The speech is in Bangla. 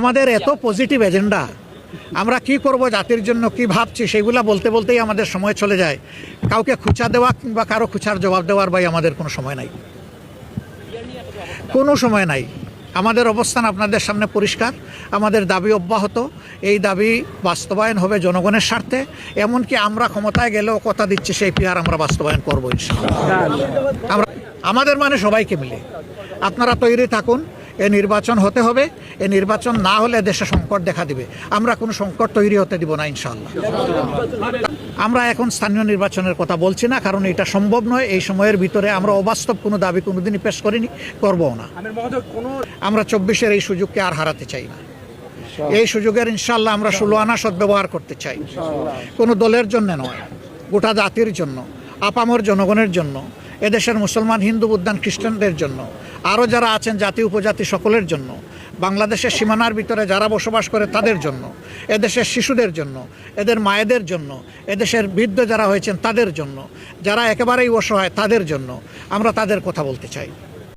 আমাদের এত পজিটিভ এজেন্ডা, আমরা কি করব জাতির জন্য কি ভাবছি সেগুলা বলতে বলতেই আমাদের সময় চলে যায়। কাউকে খুঁচা দেওয়া কিংবা কারো খুঁচার জবাব দেওয়ার ভাই আমাদের কোনো সময় নাই, কোনো সময় নাই। আমাদের অবস্থান আপনাদের সামনে পরিষ্কার, আমাদের দাবি অব্যাহত। এই দাবি বাস্তবায়ন হবে জনগণের স্বার্থে। এমনকি আমরা ক্ষমতায় গেলেও কথা দিচ্ছি সেই পিয়ার আমরা বাস্তবায়ন করবো ইনশাআল্লাহ। আমরা আমাদের মানে সবাইকে মিলে আপনারা তৈরি থাকুন। এ নির্বাচন হতে হবে, এ নির্বাচন না হলে দেশে সংকট দেখা দিবে। আমরা কোনো সংকট তৈরি হতে দিব না ইনশাআল্লাহ। আমরা এখন স্থানীয় নির্বাচনের কথা বলছি না, কারণ এটা সম্ভব নয়। এই সময়ের ভিতরে আমরা অবাস্তব কোনো দাবি কোনোদিনই পেশ করিনি, করবও না। আমরা 24-এর এই সুযোগকে আর হারাতে চাই না। এই সুযোগের ইনশাআল্লাহ আমরা 16 আনা সদ্ব্যবহার করতে চাই, কোনো দলের জন্য নয়, গোটা জাতির জন্য, আপামর জনগণের জন্য, এদেশের মুসলমান, হিন্দু, বৌদ্ধ, খ্রিস্টানদের জন্য, আরও যারা আছেন জাতি উপজাতি সকলের জন্য, বাংলাদেশের সীমানার ভিতরে যারা বসবাস করে তাদের জন্য, এদেশের শিশুদের জন্য, এদের মায়েদের জন্য, এদেশের বৃদ্ধ যারা হয়েছেন তাদের জন্য, যারা একেবারেই অসহায় তাদের জন্য আমরা তাদের কথা বলতে চাই।